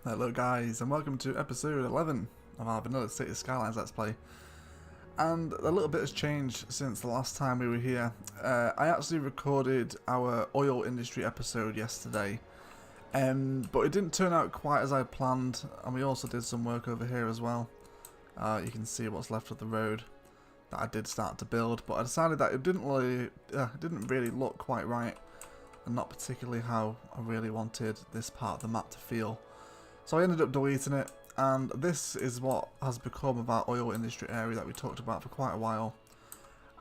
Hello guys, and welcome to episode 11 of our Vanilla City Skylines Let's Play. And a little bit has changed since the last time we were here. I actually recorded our oil industry episode yesterday, but it didn't turn out quite as I planned, and we also did some work over here as well. You can see what's left of the road that I did start to build, but I decided that it didn't really look quite right, and not particularly how I really wanted this part of the map to feel. So I ended up deleting it, and this is what has become of our oil industry area that we talked about for quite a while.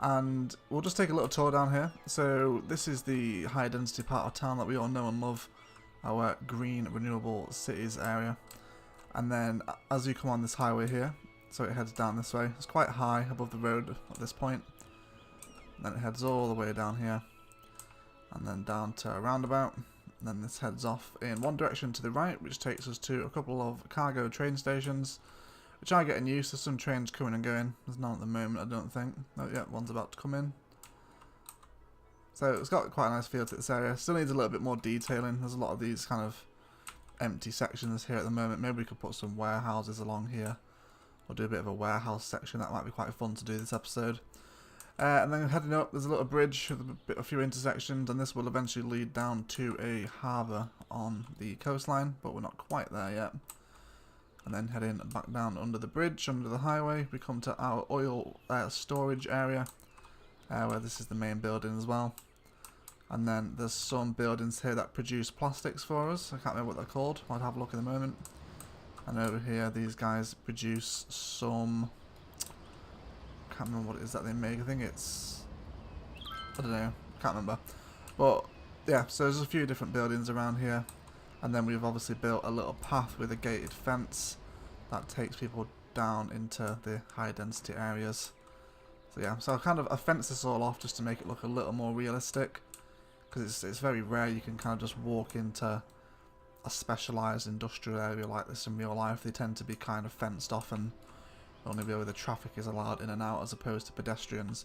And we'll just take a little tour down here. So this is the high density part of town that we all know and love, our green renewable cities area. And then as you come on this highway here, so it heads down this way, it's quite high above the road at this point. And then it heads all the way down here, and then down to a roundabout. And then this heads off in one direction to the right, which takes us to a couple of cargo train stations, which are getting used to some trains coming and going. There's none at the moment, I don't think. Oh yeah, one's about to come in. So it's got quite a nice feel to this area. Still needs a little bit more detailing. There's a lot of these kind of empty sections here at the moment. Maybe we could put some warehouses along here, or do a bit of a warehouse section. That might be quite fun to do this episode. And then heading up, there's a little bridge with a few intersections, and this will eventually lead down to a harbour on the coastline, but we're not quite there yet. And then heading back down under the bridge, under the highway, we come to our oil storage area, where this is the main building as well. And then there's some buildings here that produce plastics for us. I can't remember what they're called. I'll have a look in a moment. And over here, these guys produce some... I can't remember what it is that they make. I think it's... I don't know. Can't remember. But, yeah, so there's a few different buildings around here. And then we've obviously built a little path with a gated fence that takes people down into the high density areas. So yeah, so I fenced this all off just to make it look a little more realistic. Because it's very rare you can kind of just walk into a specialised industrial area like this in real life. They tend to be kind of fenced off and only where the traffic is allowed in and out as opposed to pedestrians.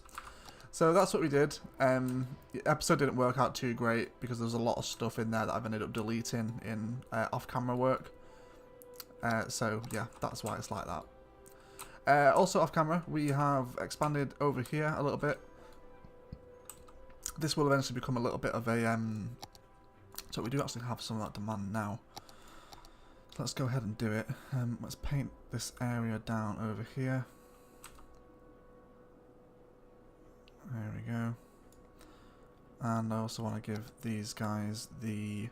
So that's what we did. The episode didn't work out too great because there was a lot of stuff in there that I've ended up deleting in off-camera work. So yeah, that's why it's like that. Also off-camera, we have expanded over here a little bit. This will eventually become a little bit of a... so we do actually have some of that demand now. Let's go ahead and do it. Let's paint this area down over here. There we go. And I also want to give these guys the...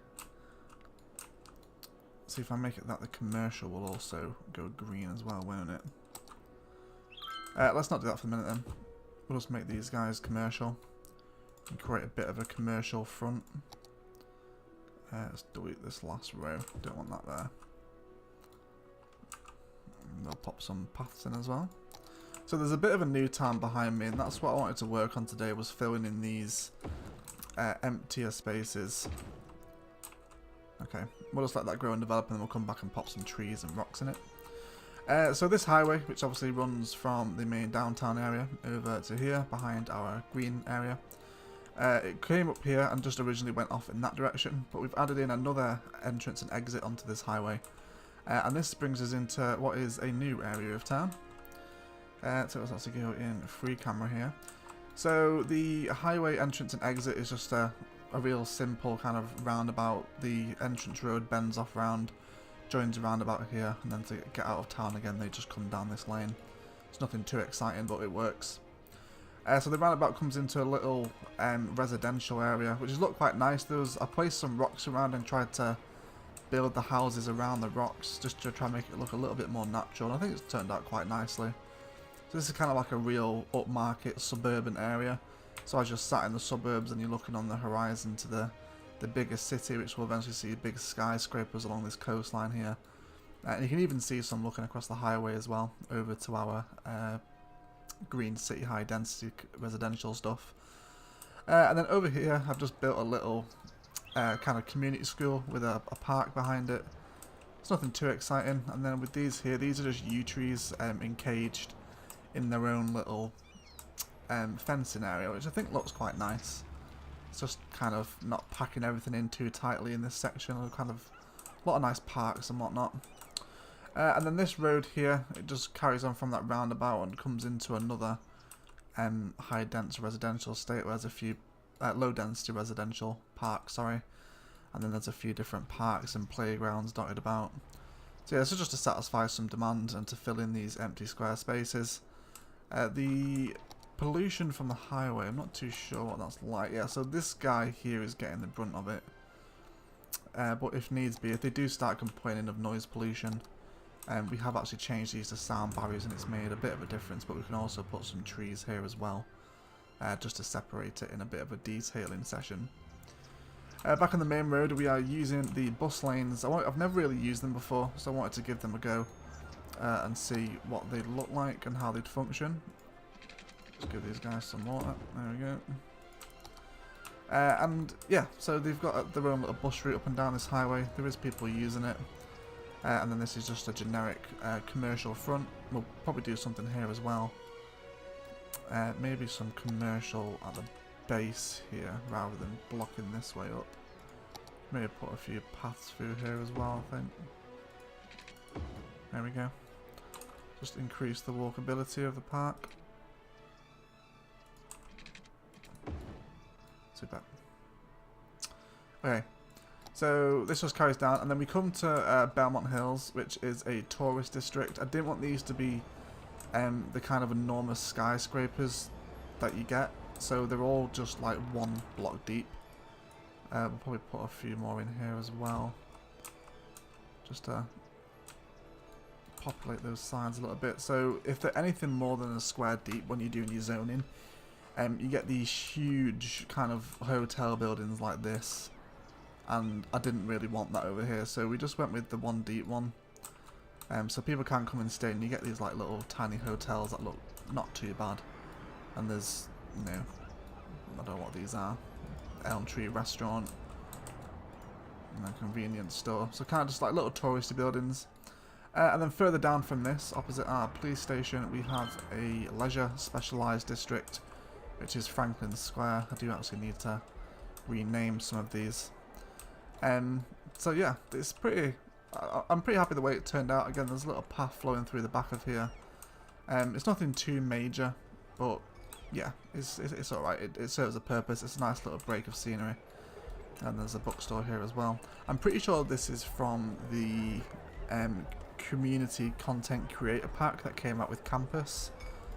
See if I make it that the commercial will also go green as well, won't it? Let's not do that for the minute then. We'll just make these guys commercial and create a bit of a commercial front. Let's delete this last row. Don't want that there. They'll pop some paths in as well. So there's a bit of a new town behind me, and that's what I wanted to work on today, was filling in these emptier spaces. Okay, we'll just let that grow and develop, and then we'll come back and pop some trees and rocks in it. So this highway, which obviously runs from the main downtown area over to here, behind our green area, it came up here and just originally went off in that direction, but we've added in another entrance and exit onto this highway. And this brings us into what is a new area of town. So let's actually go in free camera here. So the highway entrance and exit is just a real simple kind of roundabout. The entrance road bends off round, joins a roundabout here, and then to get out of town again they just come down this lane. It's nothing too exciting, but it works. So the roundabout comes into a little residential area, which has looked quite nice. I placed some rocks around and tried to build the houses around the rocks just to try and make it look a little bit more natural, and I think it's turned out quite nicely. So this is kind of like a real upmarket suburban area. So as you're sat in the suburbs and you're looking on the horizon to the bigger city, which will eventually see big skyscrapers along this coastline here. And you can even see some looking across the highway as well, over to our green city high density residential stuff. And then over here I've just built a little kind of community school with a park behind it. It's nothing too exciting. And then with these here, these are just yew trees encaged in their own little fencing area, which I think looks quite nice. It's just kind of not packing everything in too tightly in this section. I'll kind of A lot of nice parks and whatnot. And then this road here, it just carries on from that roundabout and comes into another high dense residential estate where there's a few low density residential parks, sorry. And then there's a few different parks and playgrounds dotted about. So yeah, this is just to satisfy some demand and to fill in these empty square spaces. The pollution from the highway, I'm not too sure what that's like. Yeah, so this guy here is getting the brunt of it. But if needs be, if they do start complaining of noise pollution, we have actually changed these to sound barriers and it's made a bit of a difference, but we can also put some trees here as well, just to separate it in a bit of a detailing session. Back on the main road, we are using the bus lanes. I've never really used them before, so I wanted to give them a go and see what they look like and how they'd function. Let's give these guys some water. There we go. And yeah, so they've got their own little bus route up and down this highway. There is people using it. And then this is just a generic commercial front. We'll probably do something here as well. Maybe some commercial at the base here rather than blocking this way up. Maybe put a few paths through here as well, I think. There we go. Just increase the walkability of the park. Super. Okay. So this just carries down, and then we come to Belmont Hills, which is a tourist district. I didn't want these to be the kind of enormous skyscrapers that you get, so they're all just like one block deep. We'll probably put a few more in here as well, just to populate those sides a little bit. So if they're anything more than a square deep when you're doing your zoning, you get these huge kind of hotel buildings like this. And I didn't really want that over here, so we just went with the one deep one. So people can come and stay, and you get these like little tiny hotels that look not too bad. And there's, you know, I don't know what these are. Elm Tree Restaurant. And a convenience store. So kind of just like little touristy buildings. And then further down from this, opposite our police station, we have a leisure specialised district, which is Franklin Square. I do actually need to rename some of these. So yeah, it's pretty. I'm pretty happy the way it turned out. Again, there's a little path flowing through the back of here. It's nothing too major, but yeah, it's all right. It serves a purpose. It's a nice little break of scenery. And there's a bookstore here as well. I'm pretty sure this is from the community content creator pack that came out with Campus.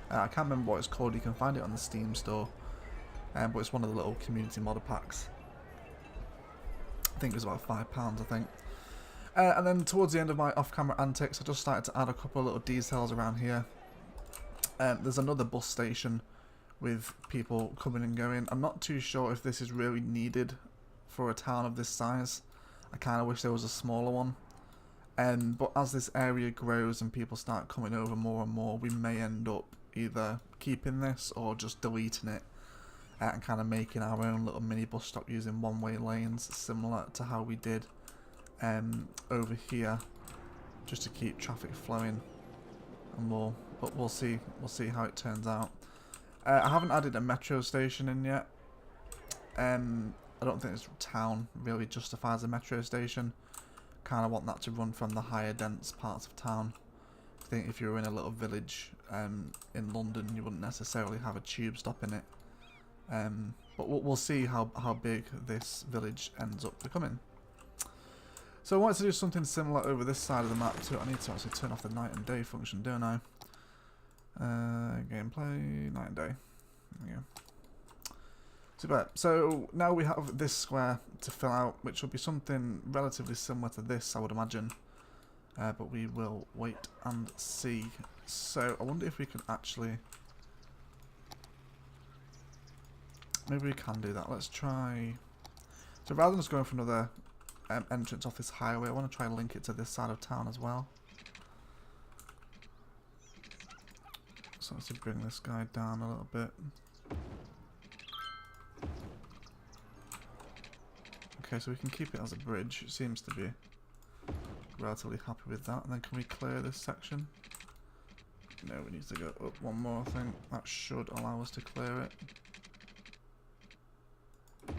I can't remember what it's called. You can find it on the Steam store, but it's one of the little community modder packs. I think it was about £5, I think. And then towards the end of my off-camera antics, I just started to add a couple of little details around here. There's another bus station with people coming and going. I'm not too sure if this is really needed for a town of this size. I kind of wish there was a smaller one. But as this area grows and people start coming over more and more, we may end up either keeping this or just deleting it. And kind of making our own little mini bus stop using one-way lanes, similar to how we did over here, just to keep traffic flowing. And we'll see how it turns out. I haven't added a metro station in yet. I don't think this town really justifies a metro station. Kind of want that to run from the higher dense parts of town. I think if you were in a little village in London, you wouldn't necessarily have a tube stop in it. But we'll see how big this village ends up becoming. So I wanted to do something similar over this side of the map too. I need to actually turn off the night and day function, don't I? Gameplay, night and day. There we go. Super. So now we have this square to fill out, which will be something relatively similar to this, I would imagine. But we will wait and see. So I wonder if we can actually... Maybe we can do that. Let's try... So rather than just going for another entrance off this highway, I want to try and link it to this side of town as well. So let's bring this guy down a little bit. Okay, so we can keep it as a bridge. It seems to be relatively happy with that. And then can we clear this section? No, we need to go up one more, I think. That should allow us to clear it.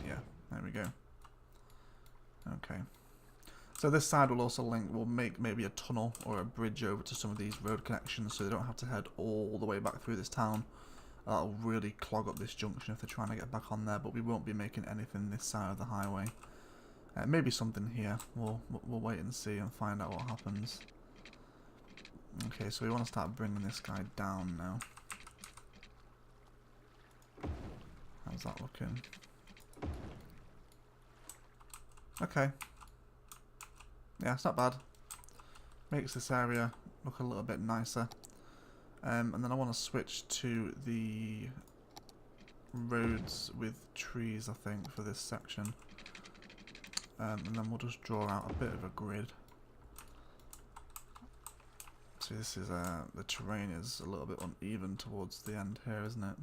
Yeah, there we go. Okay. So this side will also link, will make maybe a tunnel or a bridge over to some of these road connections, so they don't have to head all the way back through this town. That'll really clog up this junction if they're trying to get back on there, but we won't be making anything this side of the highway. Maybe something here. We'll wait and see and find out what happens. Okay, so we want to start bringing this guy down now. How's that looking? Okay. Yeah, it's not bad. Makes this area look a little bit nicer. And then I want to switch to the roads with trees, I think, for this section. And then we'll just draw out a bit of a grid. See, this is the terrain is a little bit uneven towards the end here, isn't it?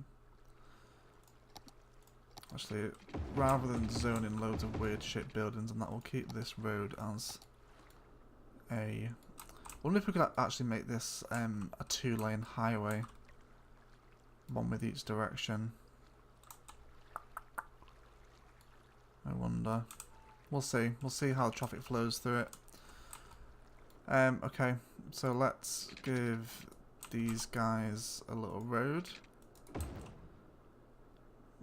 Actually, rather than zoning loads of weird shaped buildings, and that will keep this road as a... I wonder if we could actually make this a 2-lane highway, one with each direction. I wonder. We'll see. We'll see how the traffic flows through it. Okay, so let's give these guys a little road.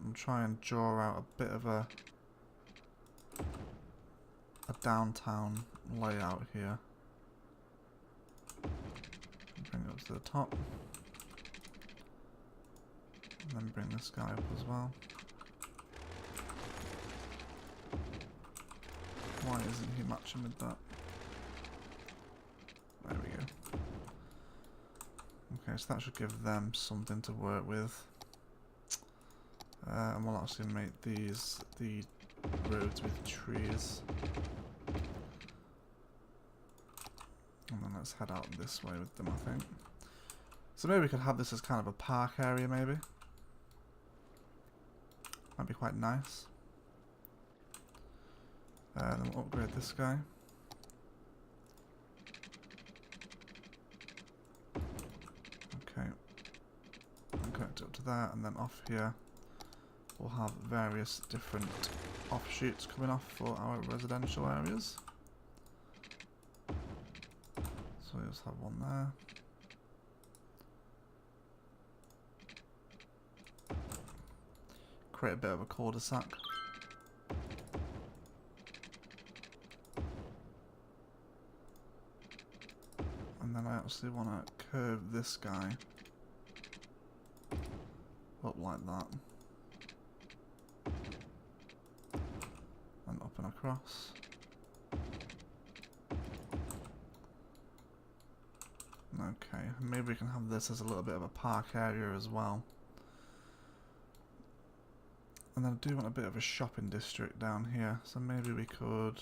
And try and draw out a bit of a downtown layout here. Bring it up to the top. And then bring this guy up as well. Why isn't he matching with that? There we go. Okay, so that should give them something to work with. And we'll actually make these the roads with trees. And then let's head out this way with them, I think. So maybe we could have this as kind of a park area, maybe. Might be quite nice. Then we'll upgrade this guy. Okay. And connect it up to that, and then off here we'll have various different offshoots coming off for our residential areas. So we'll just have one there. Create a bit of a cul-de-sac. And then I actually want to curve this guy up like that. And up and across. Okay, maybe we can have this as a little bit of a park area as well. And then I do want a bit of a shopping district down here, so maybe we could...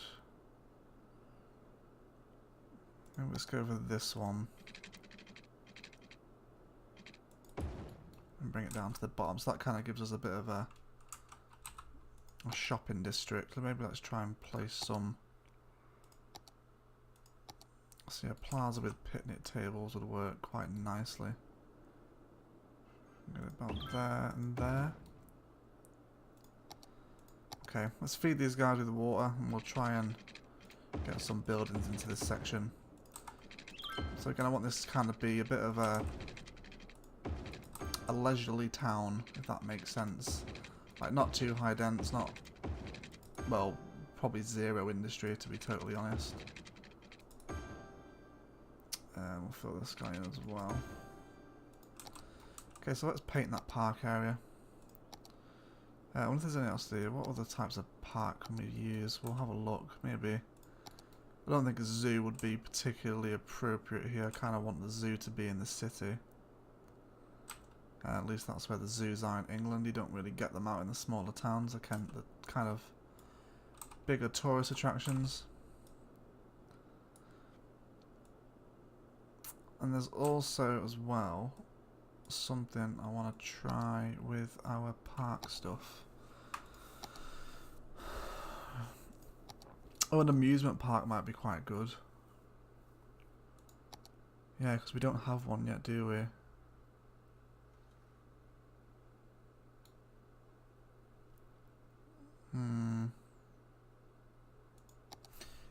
Maybe let's go over this one. And bring it down to the bottom, so that kind of gives us a bit of a shopping district. So maybe let's try and place some... See, a plaza with picnic tables would work quite nicely. Get it about there and there. Okay, let's feed these guys with water and we'll try and get some buildings into this section. So again, I want this to kind of be a bit of a leisurely town, if that makes sense. Like, not too high dense, not... Well, probably zero industry, to be totally honest. We'll fill this guy in as well. Okay, so let's paint that park area. I wonder if there's anything else there. What other types of park can we use? We'll have a look, maybe. I don't think a zoo would be particularly appropriate here. I kind of want the zoo to be in the city. At least that's where the zoos are in England. You don't really get them out in the smaller towns. The kind of bigger tourist attractions. And there's also, as well, something I want to try with our park stuff. Oh, an amusement park might be quite good. Yeah, because we don't have one yet, do we?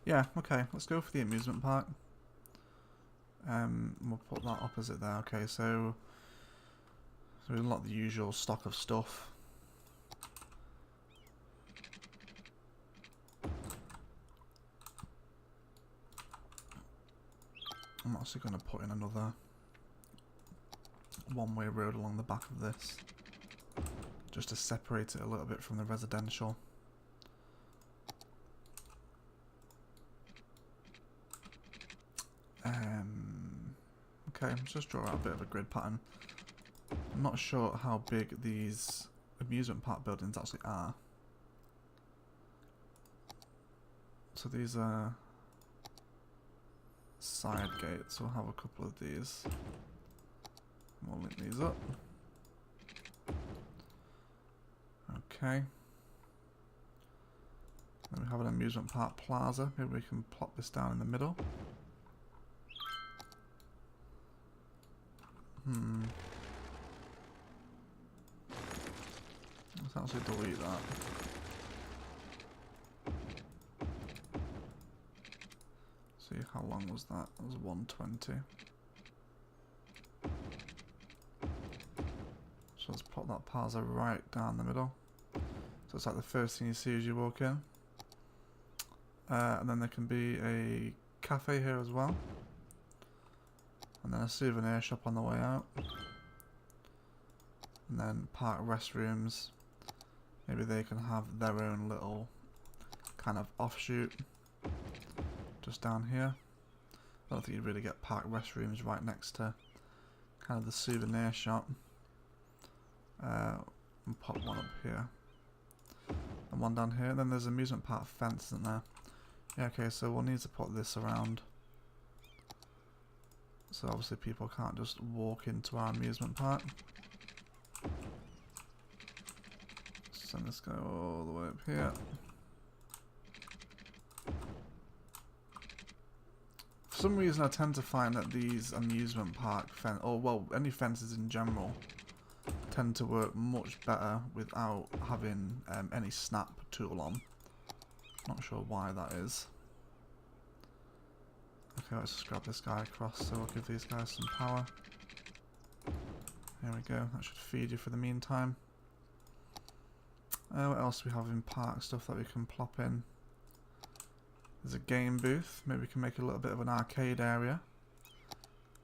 Yeah, okay, let's go for the amusement park. We'll put that opposite there. Okay, so we've got the usual stock of stuff. I'm actually going to put in another one-way road along the back of this, just to separate it a little bit from the residential. Okay, let's just draw out a bit of a grid pattern. I'm not sure how big these amusement park buildings actually are. So these are side gates. We'll have a couple of these. We'll link these up. Okay. Then we have an amusement park plaza. Maybe we can plop this down in the middle. Let's actually delete that. See, how long was that? That was 120. So let's pop that plaza right down the middle. So it's like the first thing you see as you walk in. And then there can be a cafe here as well. And then a souvenir shop on the way out. And then park restrooms. Maybe they can have their own little kind of offshoot just down here. I don't think you'd really get park restrooms right next to kind of the souvenir shop. And pop one up here. And one down here. And then there's an amusement park fence, isn't there? Yeah, okay, so we'll need to put this around. So obviously people can't just walk into our amusement park. So let's go all the way up here. For some reason I tend to find that these amusement park or well, any fences in general tend to work much better without having any snap tool on. Not sure why that is. Okay, let's just grab this guy across, so we'll give these guys some power. There we go, that should feed you for the meantime. What else do we have in park? Stuff that we can plop in. There's a game booth, maybe we can make a little bit of an arcade area.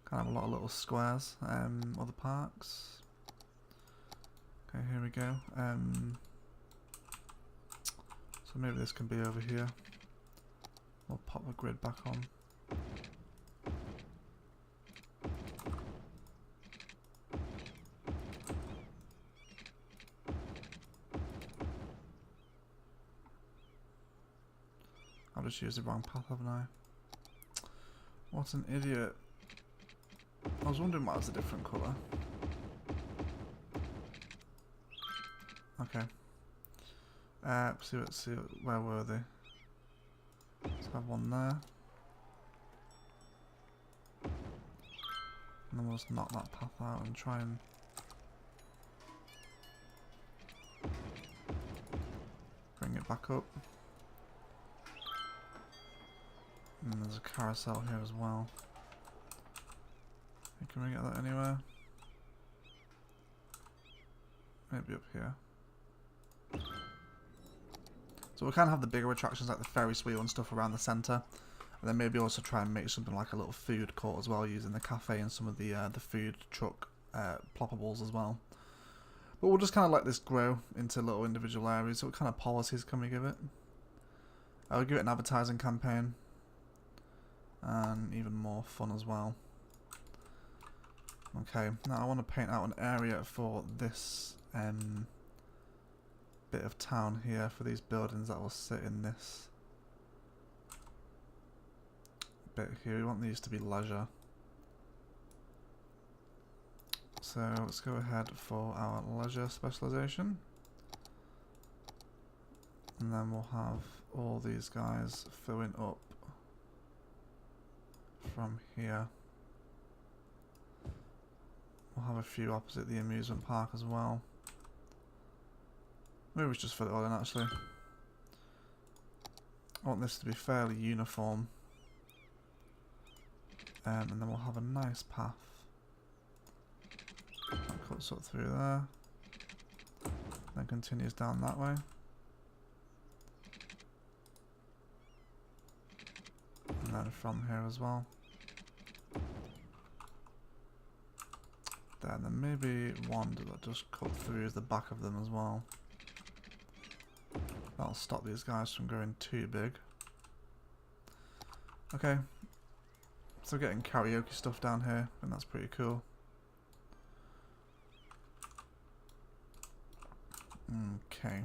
Kind of a lot of little squares. Other parks. Okay, here we go. So maybe this can be over here. We'll pop the grid back on. I've just used the wrong path, haven't I? What an idiot. I was wondering why it was a different colour. Okay. Let's see, where were they? Let's have one there. And then we'll just knock that path out and try and bring it back up. And there's a carousel here as well. Can we get that anywhere? Maybe up here. So we kind of have the bigger attractions like the Ferris wheel and stuff around the centre. And then maybe also try and make something like a little food court as well, using the cafe and some of the food truck ploppables as well. But we'll just kind of let this grow into little individual areas. So what kind of policies can we give it? I'll give it an advertising campaign. And even more fun as well. Okay, now I want to paint out an area for this bit of town here, for these buildings that will sit in this bit here. We want these to be leisure. So let's go ahead for our leisure specialization. And then we'll have all these guys filling up from here. We'll have a few opposite the amusement park as well. Maybe we should just fill it all in actually. I want this to be fairly uniform. And then we'll have a nice path. That cuts up through there. Then continues down that way. And then from here as well. Then maybe one that just cut through the back of them as well. That'll stop these guys from growing too big. Okay. So getting karaoke stuff down here, and that's pretty cool. Okay.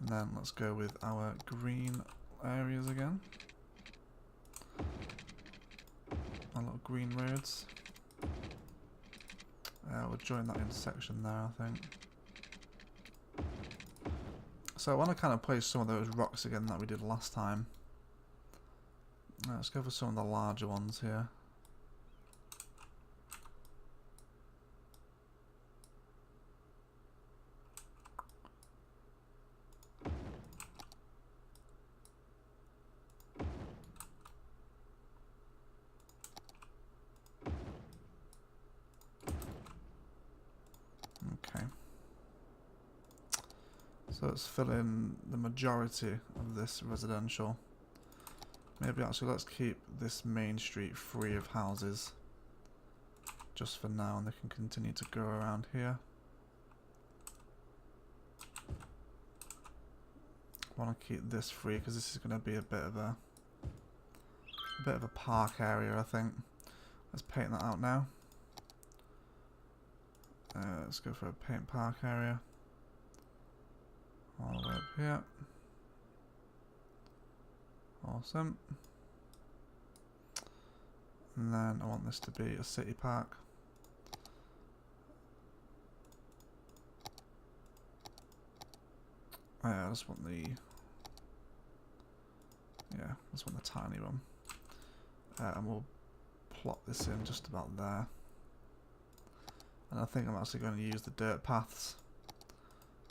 And then let's go with our green areas again. Our little green roads. We'll join that intersection there, I think. So I want to kind of place some of those rocks again that we did last time. Let's go for some of the larger ones here. Okay. So let's fill in the majority of this residential. Maybe actually let's keep this main street free of houses just for now, and they can continue to go around here. I want to keep this free because this is going to be a bit of a park area, I think. Let's paint that out now. Let's go for a paint park area. All the way up here. Awesome. And then I want this to be a city park. I just want the tiny one. And we'll plot this in just about there. And I think I'm actually going to use the dirt paths.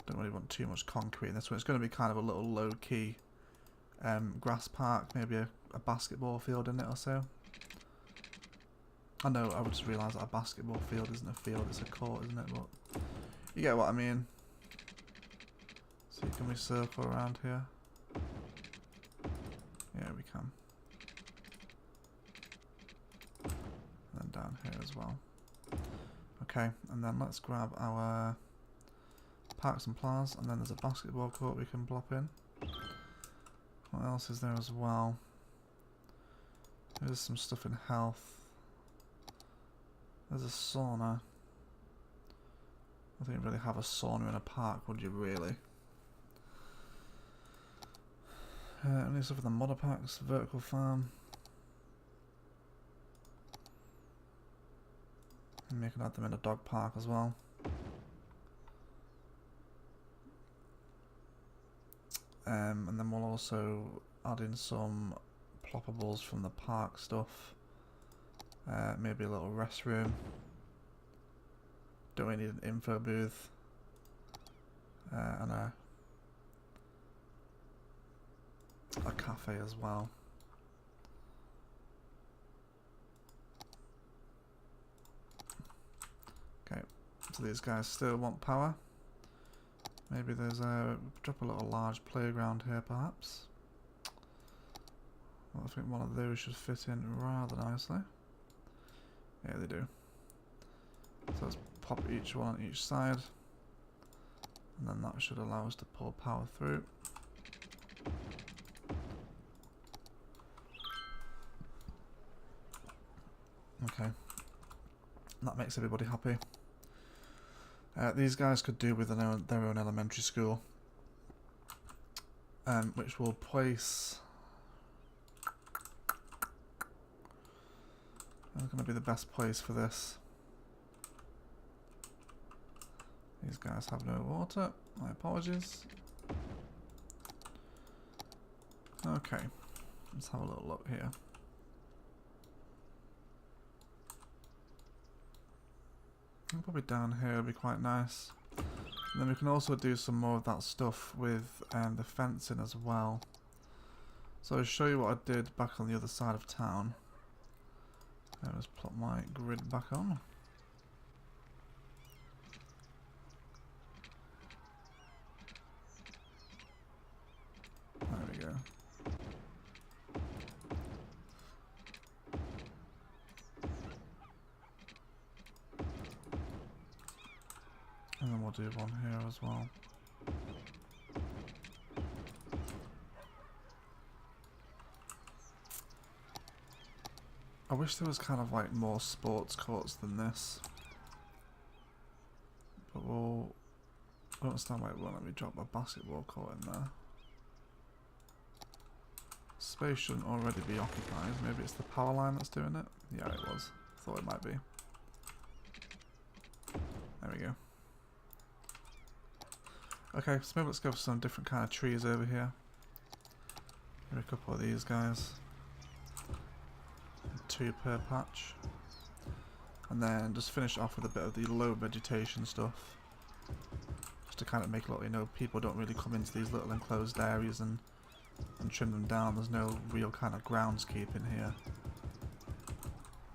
Don't really want too much concrete in this one. It's going to be kind of a little low-key grass park, maybe a basketball field in it or so. I know, I just realised that a basketball field isn't a field, it's a court, isn't it? But you get what I mean. So can we circle around here? Yeah, we can. And then down here as well. Okay, and then let's grab our parks and plazas, and then there's a basketball court we can plop in. What else is there as well? There's some stuff in health. There's a sauna. I don't really have a sauna in a park, would you really? Only stuff in the modder packs, vertical farm. And we can add them in a dog park as well. And then we'll also add in some ploppables from the park stuff. Maybe a little restroom. Don't really need an info booth. And a cafe as well. Okay, so these guys still want power. Maybe there's drop a little large playground here perhaps. Well, I think one of those should fit in rather nicely. Yeah, they do. So let's pop each one on each side. And then that should allow us to pull power through. Okay. That makes everybody happy. These guys could do with their own elementary school. Which will place... It's going to be the best place for this. These guys have no water. My apologies. Okay. Let's have a little look here. Probably down here would be quite nice. And then we can also do some more of that stuff with the fencing as well. So I'll show you what I did back on the other side of town. Let's plot my grid back on. There we go. And then we'll do one here as well. I wish there was kind of like more sports courts than this. But we'll... I don't understand why it won't let me drop my basketball court in there. Space shouldn't already be occupied. Maybe it's the power line that's doing it? Yeah, it was. Thought it might be. There we go. Okay, so maybe let's go for some different kind of trees over here. Maybe a couple of these guys. 2 per patch. And then just finish off with a bit of the low vegetation stuff. Just to kind of make it look, you know, people don't really come into these little enclosed areas and trim them down. There's no real kind of groundskeeping here.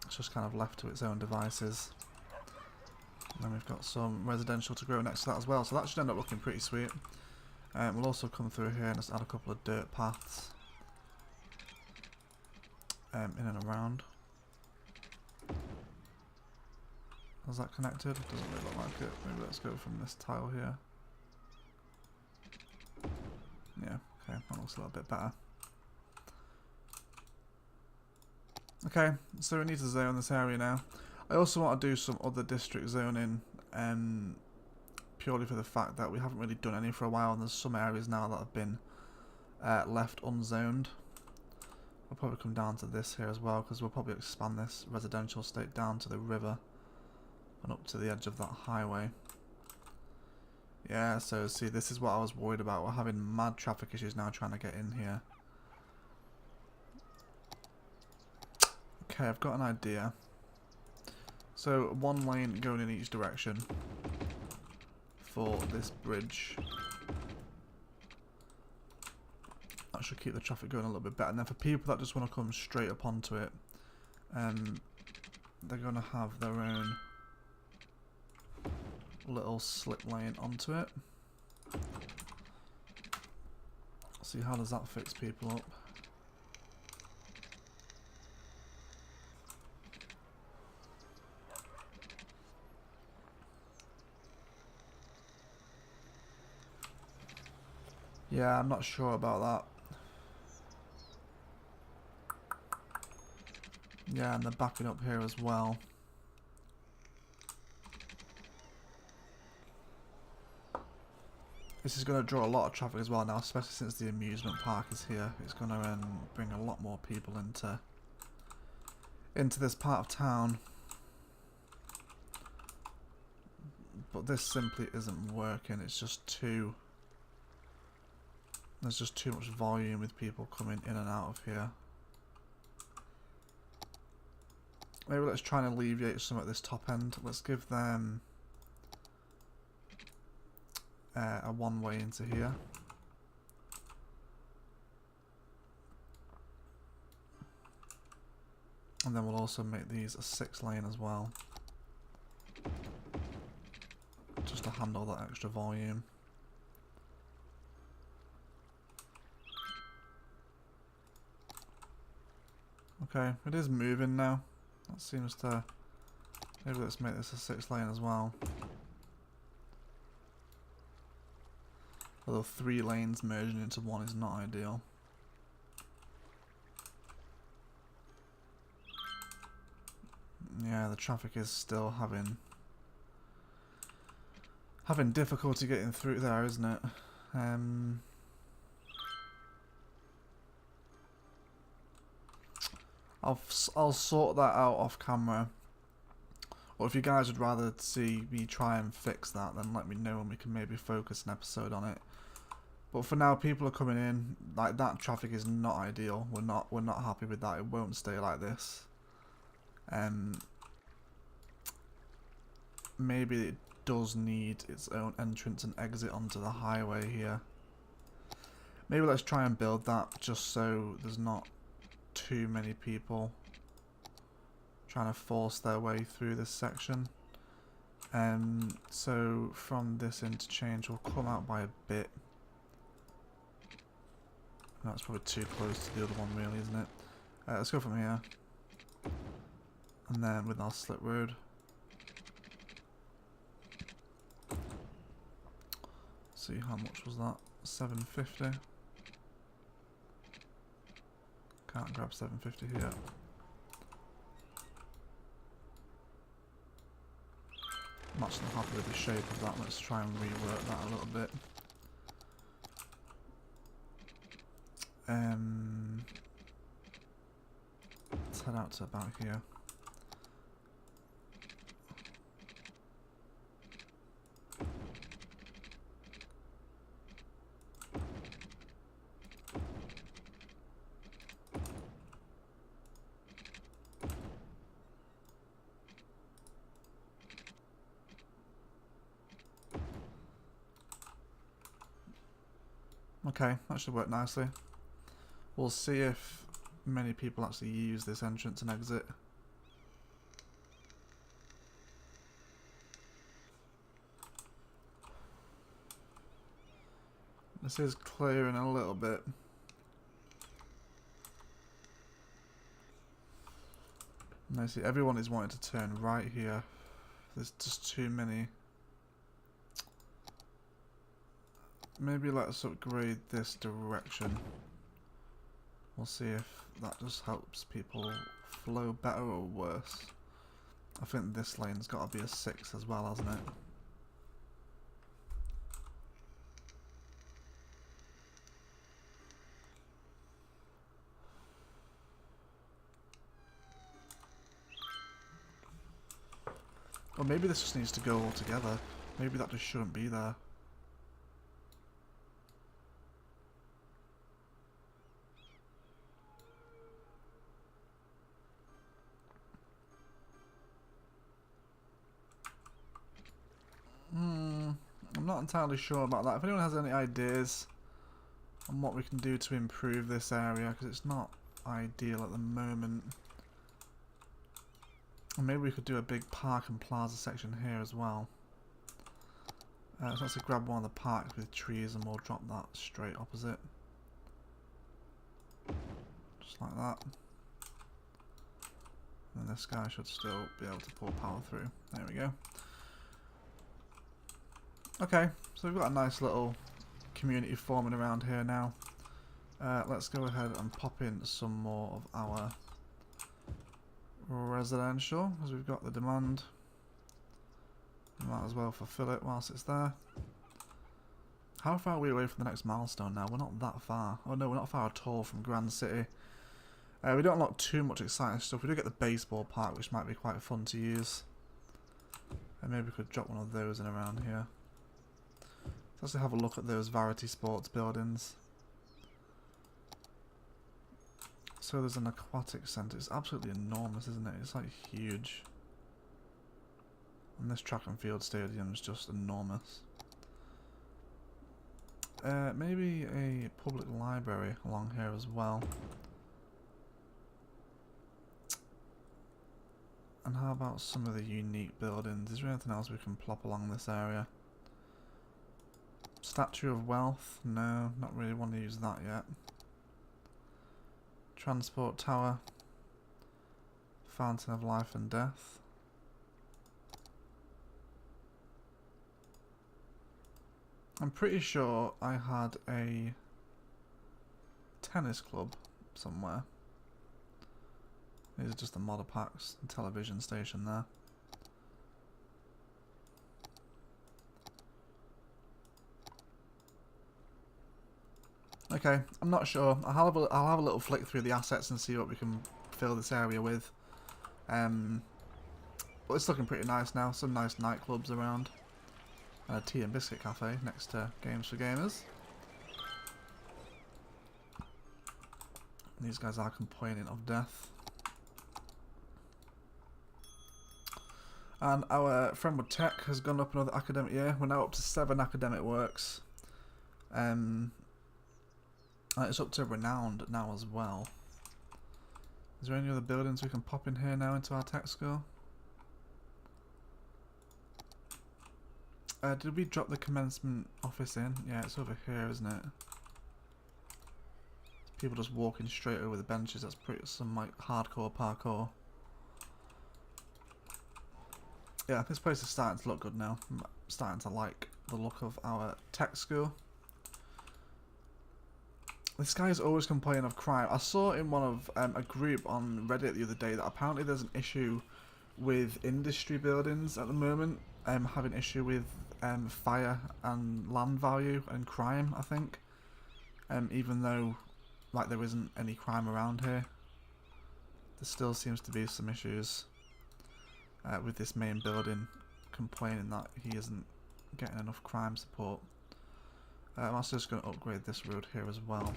It's just kind of left to its own devices. And then we've got some residential to grow next to that as well. So that should end up looking pretty sweet. We'll also come through here and just add a couple of dirt paths. In and around. Is that connected? Doesn't really look like it. Maybe let's go from this tile here. Yeah, okay, that looks a little bit better. Okay, so we need to zone this area now. I also want to do some other district zoning, purely for the fact that we haven't really done any for a while, and there's some areas now that have been left unzoned. I'll probably come down to this here as well, because we'll probably expand this residential estate down to the river and up to the edge of that highway. Yeah, so see, this is what I was worried about. We're having mad traffic issues now trying to get in here. Okay, I've got an idea. So 1 lane going in each direction for this bridge. That should keep the traffic going a little bit better. And then for people that just want to come straight up onto it, they're going to have their own little slip lane onto it. See, how does that fix people up? Yeah, I'm not sure about that. Yeah, and they're backing up here as well. This is going to draw a lot of traffic as well now, especially since the amusement park is here. It's going to bring a lot more people into this part of town. But this simply isn't working. It's just too... There's just too much volume with people coming in and out of here. Maybe let's try and alleviate some at this top end. Let's give them a 1-way into here. And then we'll also make these a 6-lane as well. Just to handle that extra volume. Okay, it is moving now. That seems to... Maybe let's make this a 6-lane as well. Although 3 lanes merging into 1 is not ideal. Yeah, the traffic is still having difficulty getting through there, isn't it? I'll sort that out off camera. Or if you guys would rather see me try and fix that, then let me know and we can maybe focus an episode on it. But for now, people are coming in. Like, that traffic is not ideal. We're not happy with that. It won't stay like this. Maybe it does need its own entrance and exit onto the highway here. Maybe let's try and build that just so there's not too many people trying to force their way through this section. So from this interchange we'll come out by a bit. That's probably too close to the other one really, isn't it? Let's go from here. And then with our slip road. See how much was that? 750. Can't grab 750 here. I'm actually not happy with the shape of that. Let's try and rework that a little bit. Let's head out to about here. Okay, that should work nicely. We'll see if many people actually use this entrance and exit. This is clearing a little bit. And I see everyone is wanting to turn right here. There's just too many. Maybe let's upgrade this direction. We'll see if that just helps people flow better or worse. I think this lane's got to be a 6 as well, hasn't it? Or maybe this just needs to go all together. Maybe that just shouldn't be there. I'm not entirely sure about that. If anyone has any ideas on what we can do to improve this area, because it's not ideal at the moment. And maybe we could do a big park and plaza section here as well. So let's grab one of the parks with trees and we'll drop that straight opposite. Just like that. And this guy should still be able to pull power through. There we go. Okay, so we've got a nice little community forming around here now. Let's go ahead and pop in some more of our residential, as we've got the demand. We might as well fulfill it whilst it's there. How far are we away from the next milestone now? We're not that far. Oh no, we're not far at all from Grand City. We don't unlock too much exciting stuff. We do get the baseball park, which might be quite fun to use. And maybe we could drop one of those in around here. Let's have a look at those Variety Sports buildings. So there's an aquatic centre. It's absolutely enormous, isn't it? It's like huge. And this track and field stadium is just enormous. Maybe a public library along here as well. And how about some of the unique buildings? Is there anything else we can plop along this area? Statue of Wealth? No, not really want to use that yet. Transport Tower. Fountain of Life and Death. I'm pretty sure I had a tennis club somewhere. These are just the modder packs and television station there. Okay, I'm not sure. I'll have a little flick through the assets and see what we can fill this area with. But it's looking pretty nice now. Some nice nightclubs around. And a tea and biscuit cafe next to Games for Gamers. These guys are complaining of death. And our Friendwood Tech has gone up another academic year. We're now up to 7 academic works. It's up to renowned now as well. Is there any other buildings we can pop in here now into our tech school? Did we drop the commencement office in? Yeah, it's over here, isn't it? People just walking straight over the benches. That's pretty some like hardcore parkour. Yeah, this place is starting to look good now. I'm starting to like the look of our tech school. This guy's always complaining of crime. I saw in one of a group on Reddit the other day that apparently there's an issue with industry buildings at the moment. Having issue with fire and land value and crime, I think. Even though like there isn't any crime around here, there still seems to be some issues with this main building, complaining that he isn't getting enough crime support. I'm also just going to upgrade this road here as well,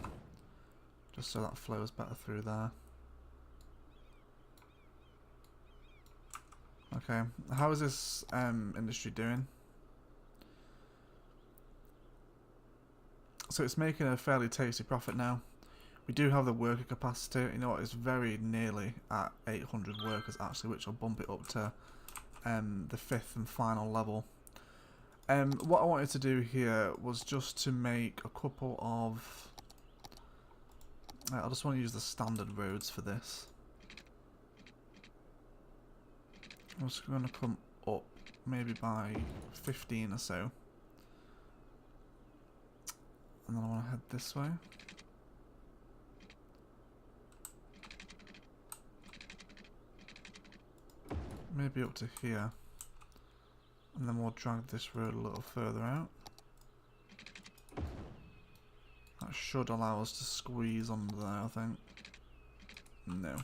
just so that flows better through there. Okay, how is this industry doing? So it's making a fairly tasty profit now. We do have the worker capacity. You know what? It's very nearly at 800 workers actually, which will bump it up to the 5th and final level. What I wanted to do here was just to make a couple of... I just want to use the standard roads for this. I'm just going to come up maybe by 15 or so. And then I want to head this way. Maybe up to here. And then we'll drag this road a little further out. That should allow us to squeeze under there, I think. No.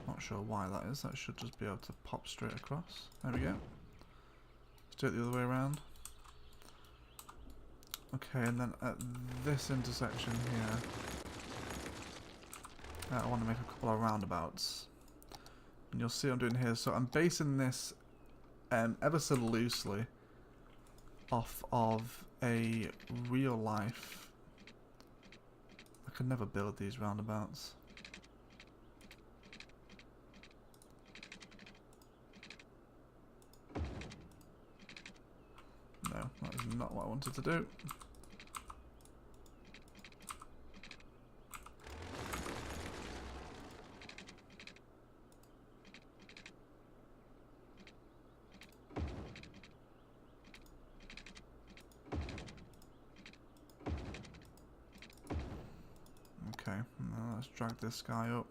Not sure why that is. That should just be able to pop straight across. There we go. Let's do it the other way around. Okay, and then at this intersection here, I want to make a couple of roundabouts. And you'll see what I'm doing here. So I'm basing this ever so loosely off of a real life. I could never build these roundabouts. No, that is not what I wanted to do. Okay, now let's drag this guy up.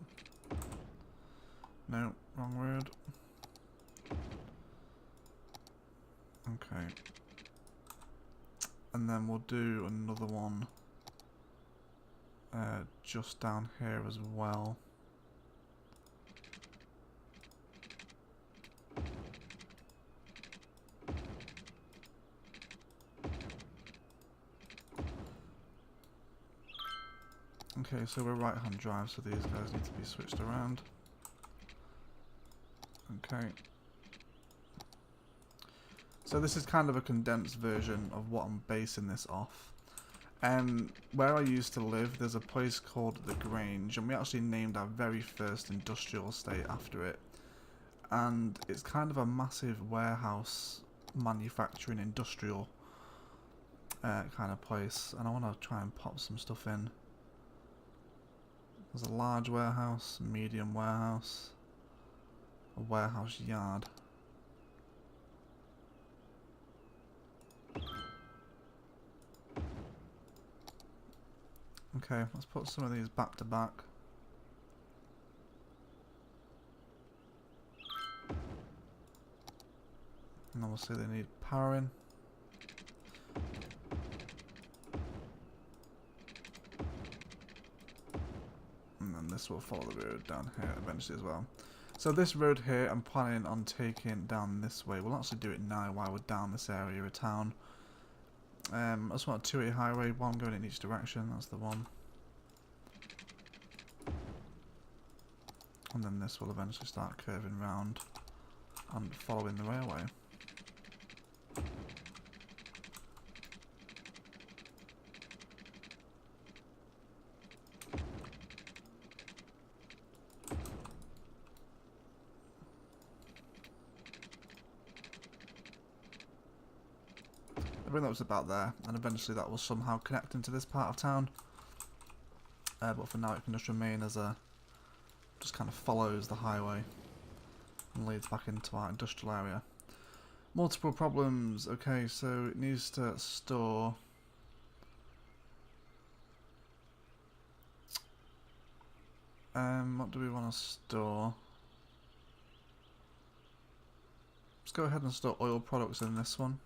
No, wrong road. Okay. And then we'll do another one just down here as well. Okay, so we're right-hand drive, so these guys need to be switched around. Okay. So this is kind of a condensed version of what I'm basing this off. Where I used to live, there's a place called The Grange, and we actually named our very first industrial estate after it. And it's kind of a massive warehouse, manufacturing, industrial kind of place. And I want to try and pop some stuff in. There's a large warehouse, medium warehouse, a warehouse yard. Okay, let's put some of these back to back. And obviously they need powering. And then this will follow the road down here eventually as well. So this road here I'm planning on taking down this way. We'll actually do it now while we're down this area of town. I just want a two-way highway, one going in each direction, that's the one. And then this will eventually start curving round and following the railway. bring that up to about there, and eventually that will somehow connect into this part of town. But for now it can just remain as a, just kind of follows the highway and leads back into our industrial area. Multiple problems. Okay, so it needs to store what do we want to store? Let's go ahead and store oil products in this one.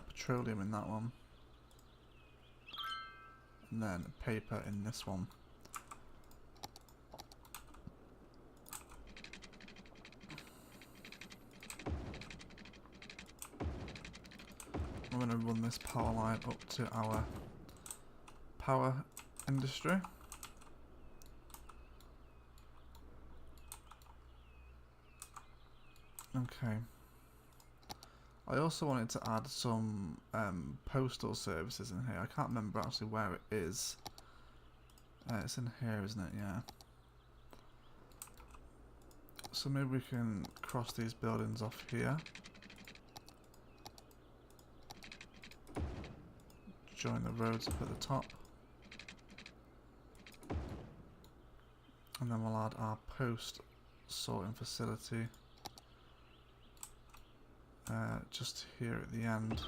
Petroleum in that one. And then paper in this one. We're going to run this power line up to our power industry. Okay. I also wanted to add some postal services in here. I can't remember actually where it is. It's in here, isn't it? Yeah. So maybe we can cross these buildings off here. Join the roads up at the top. And then we'll add our post sorting facility just here at the end.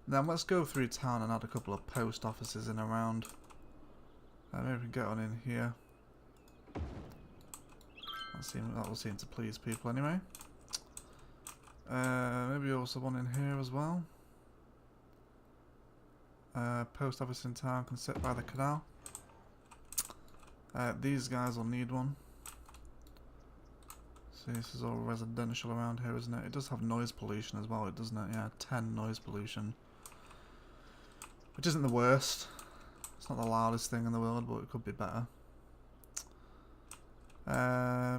Then let's go through town and add a couple of post offices in around. Maybe we can get one in here. That will seem to please people anyway. Maybe also one in here as well. Post office in town can sit by the canal. These guys will need one. See, this is all residential around here, isn't it? It does have noise pollution as well, doesn't it? Yeah, 10 noise pollution. Which isn't the worst. It's not the loudest thing in the world, but it could be better.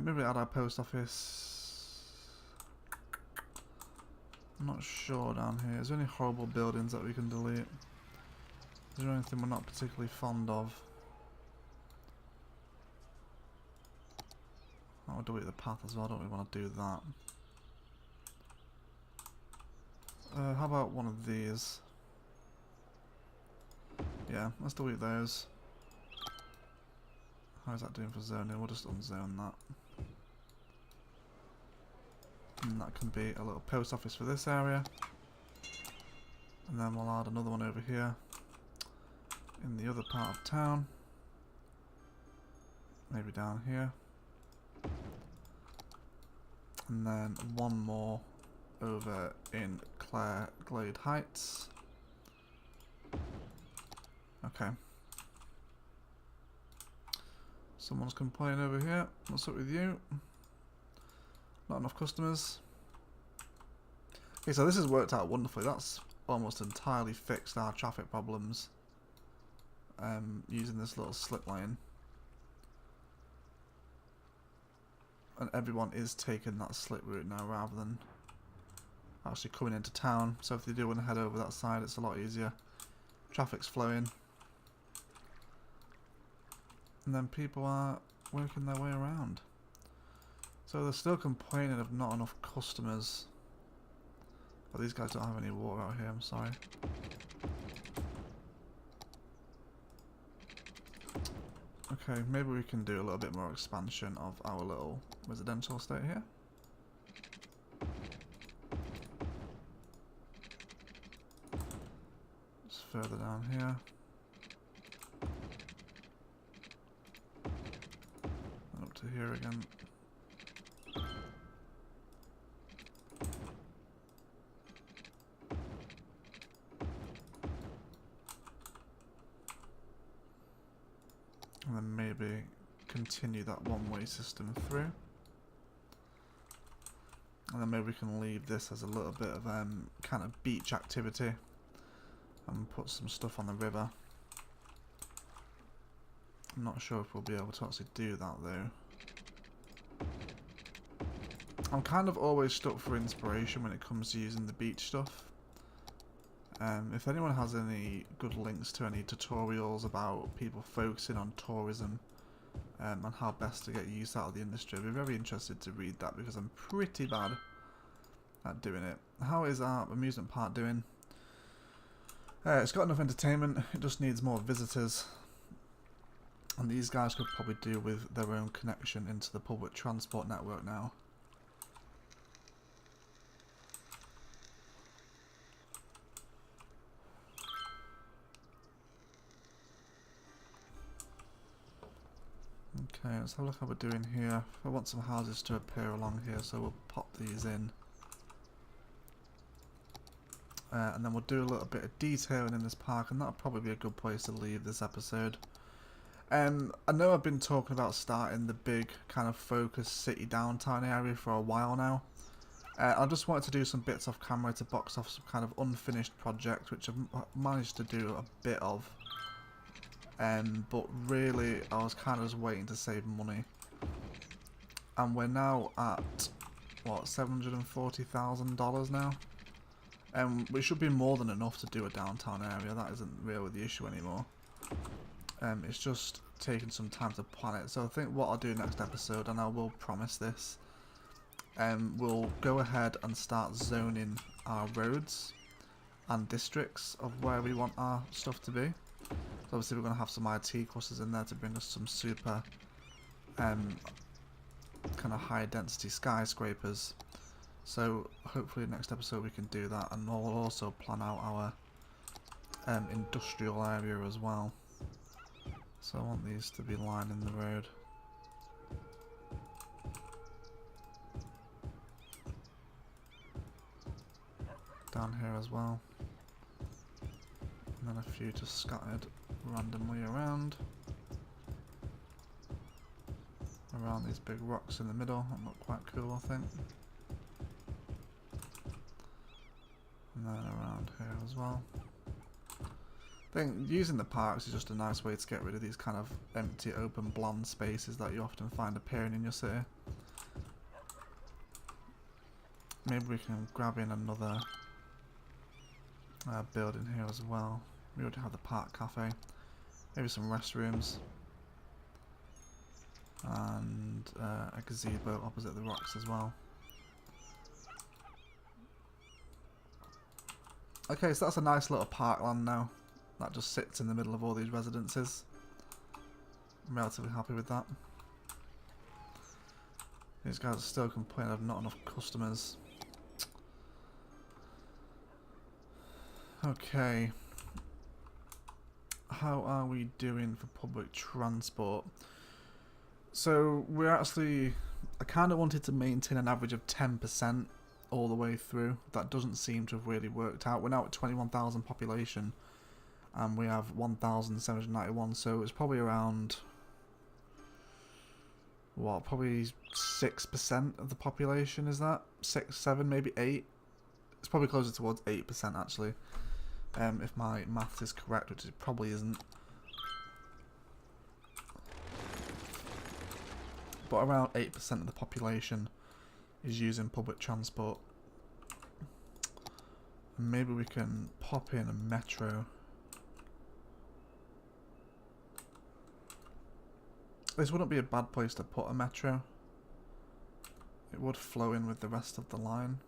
Maybe add our post office. I'm not sure down here. Is there any horrible buildings that we can delete? Is there anything we're not particularly fond of? I'll delete the path as well, don't we want to do that? How about one of these? Yeah, let's delete those. How is that doing for zoning? We'll just unzone that. And that can be a little post office for this area. And then we'll add another one over here in the other part of town. Maybe down here. And then one more over in Clare Glade Heights. Okay. Someone's complaining over here. What's up with you? Not enough customers. Okay, so this has worked out wonderfully. That's almost entirely fixed our traffic problems. Using this little slip lane. And everyone is taking that slip route now rather than actually coming into town. So if they do want to head over that side, it's a lot easier. Traffic's flowing. And then people are working their way around. So they're still complaining of not enough customers. But these guys don't have any water out here, I'm sorry. Okay, maybe we can do a little bit more expansion of our little residential estate here. Just further down here. And up to here again. And then maybe continue that one-way system through. And then maybe we can leave this as a little bit of kind of beach activity and put some stuff on the river. I'm not sure if we'll be able to actually do that though. I'm kind of always stuck for inspiration when it comes to using the beach stuff. If anyone has any good links to any tutorials about people focusing on tourism and how best to get use out of the industry, I'd be very interested to read that because I'm pretty bad at doing it. How is our amusement park doing? It's got enough entertainment, it just needs more visitors. And these guys could probably do with their own connection into the public transport network now. Okay, let's have a look how we're doing here. I want some houses to appear along here, so we'll pop these in. And then we'll do a little bit of detailing in this park, and that'll probably be a good place to leave this episode. I know I've been talking about starting the big kind of focus city downtown area for a while now. I just wanted to do some bits off camera to box off some kind of unfinished project, which I've managed to do a bit of. But really, I was kind of just waiting to save money. And we're now at, what, $740,000 now? Which should be more than enough to do a downtown area. That isn't really the issue anymore. It's just taking some time to plan it. So I think what I'll do next episode, and I will promise this, we'll go ahead and start zoning our roads and districts of where we want our stuff to be. So obviously we're going to have some IT clusters in there to bring us some super kind of high density skyscrapers. So hopefully next episode we can do that, and we'll also plan out our industrial area as well. So I want these to be lining the road. Down here as well. And then a few just scattered randomly around these big rocks in the middle. That look quite cool, I think. And then around here as well. I think using the parks is just a nice way to get rid of these kind of empty, open, bland spaces that you often find appearing in your city. Maybe we can grab in another building here as well. We already have the park cafe. Maybe some restrooms. And a gazebo opposite the rocks as well. Okay, so that's a nice little parkland now. That just sits in the middle of all these residences. I'm relatively happy with that. These guys are still complaining of not enough customers. Okay. How are we doing for public transport? So we're actually... I kind of wanted to maintain an average of 10% all the way through. That doesn't seem to have really worked out. We're now at 21,000 population. And we have 1,791, so it's probably around, what, probably 6% of the population, is that? 6, 7, maybe 8? It's probably closer towards 8% actually, if my math is correct, which it probably isn't. But around 8% of the population is using public transport. And maybe we can pop in a metro. This wouldn't be a bad place to put a metro. It would flow in with the rest of the line.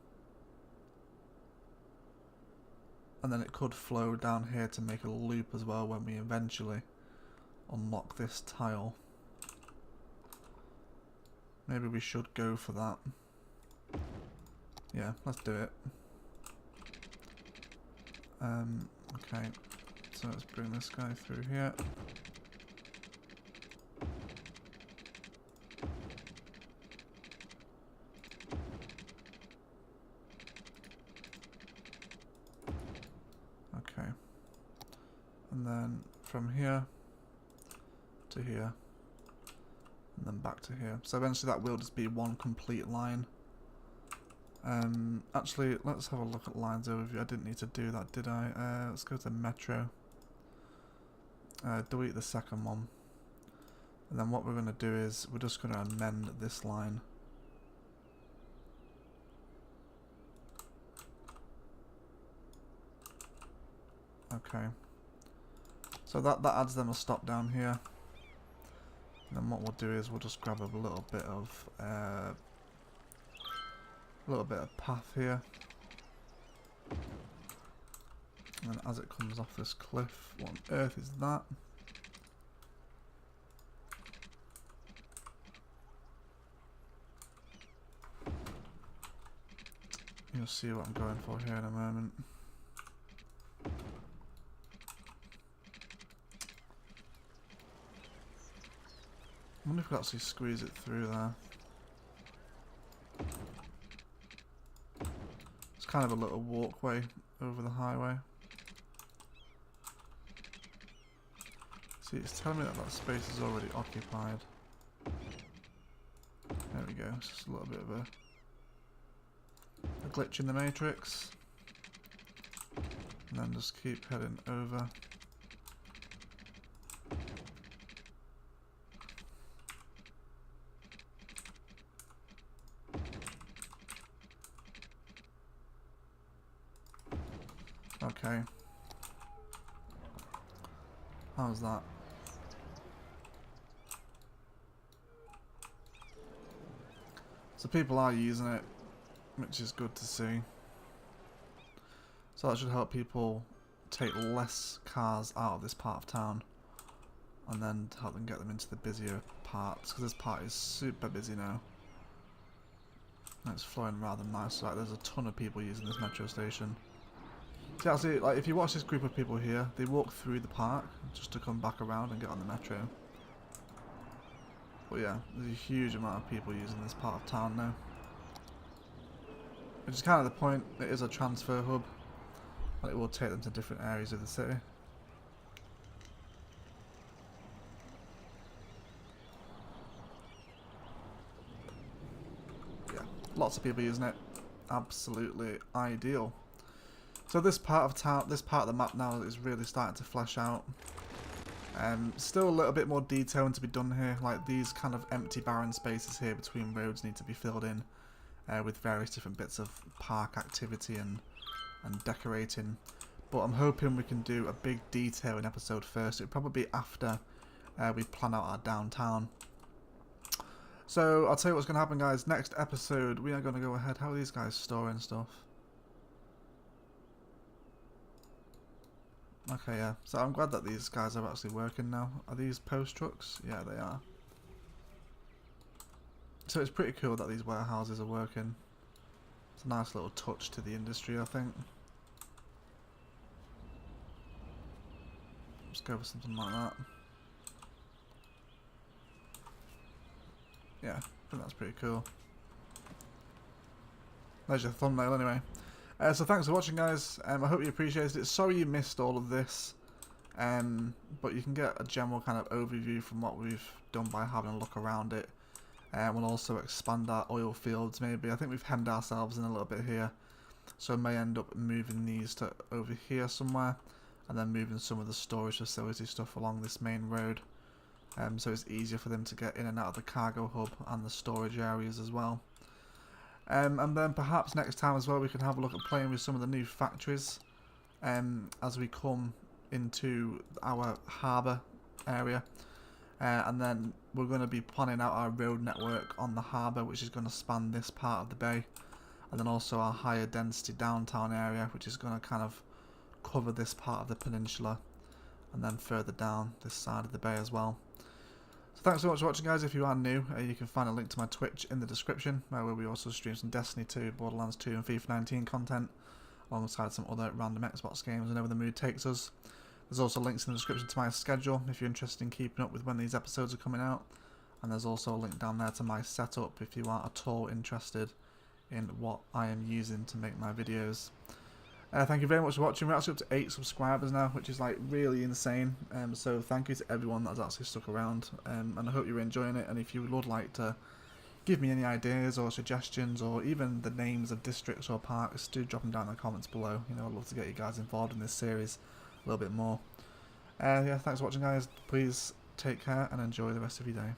And then it could flow down here to make a loop as well when we eventually unlock this tile. Maybe we should go for that. Yeah, let's do it. Okay, so let's bring this guy through here. Okay, and then from here to here, and then back to here. So eventually that will just be one complete line. Actually, let's have a look at lines overview. I didn't need to do that, did I? Let's go to Metro. Delete the second one. And then what we're going to do is we're just going to amend this line. Okay. So that adds them a stop down here. And then what we'll do is we'll just grab a little bit of A little bit of path here. And then as it comes off this cliff, what on earth is that? You'll see what I'm going for here in a moment. I wonder if we can actually squeeze it through there. It's kind of a little walkway over the highway. See, it's telling me that that space is already occupied. There we go, it's just a little bit of a glitch in the matrix. And then just keep heading over. Okay. How's that? So people are using it, which is good to see. So that should help people take less cars out of this part of town and then help them get them into the busier parts, because this part is super busy now. And it's flowing rather nice. Like, there's a ton of people using this metro station. See, actually, like, if you watch this group of people here, they walk through the park just to come back around and get on the metro. But yeah, there's a huge amount of people using this part of town now. Which is kind of the point. It is a transfer hub. It will take them to different areas of the city. Yeah, lots of people using it. Absolutely ideal. So this part of town, this part of the map now is really starting to flesh out. Still a little bit more detailing to be done here. Like, these kind of empty barren spaces here between roads need to be filled in with various different bits of park activity and decorating. But I'm hoping we can do a big detailing episode first. It'll probably be after we plan out our downtown. So I'll tell you what's going to happen, guys. Next episode we are going to go ahead. How are these guys storing stuff? Okay, yeah. So I'm glad that these guys are actually working now. Are these post trucks? Yeah, they are. So it's pretty cool that these warehouses are working. It's a nice little touch to the industry, I think. Let's go for something like that. Yeah, I think that's pretty cool. There's your thumbnail anyway. So thanks for watching, guys. I hope you appreciated it. Sorry you missed all of this. But you can get a general kind of overview from what we've done by having a look around it. We'll also expand our oil fields maybe. I think we've hemmed ourselves in a little bit here. So I may end up moving these to over here somewhere. And then moving some of the storage facility stuff along this main road. So it's easier for them to get in and out of the cargo hub and the storage areas as well. And then perhaps next time as well we can have a look at playing with some of the new factories as we come into our harbour area. And then we're going to be planning out our road network on the harbour, which is going to span this part of the bay. And then also our higher density downtown area, which is going to kind of cover this part of the peninsula. And then further down this side of the bay as well. So thanks so much for watching, guys. If you are new, you can find a link to my Twitch in the description, where we also stream some Destiny 2, Borderlands 2 and FIFA 19 content, alongside some other random Xbox games whenever the mood takes us. There's also links in the description to my schedule if you're interested in keeping up with when these episodes are coming out. And there's also a link down there to my setup if you are at all interested in what I am using to make my videos. Thank you very much for watching. We're actually up to 8 subscribers now, which is like really insane. So thank you to everyone that's actually stuck around, and I hope you're enjoying it. And if you would like to give me any ideas or suggestions, or even the names of districts or parks, do drop them down in the comments below. You know, I'd love to get you guys involved in this series a little bit more. Yeah, thanks for watching, guys. Please take care and enjoy the rest of your day.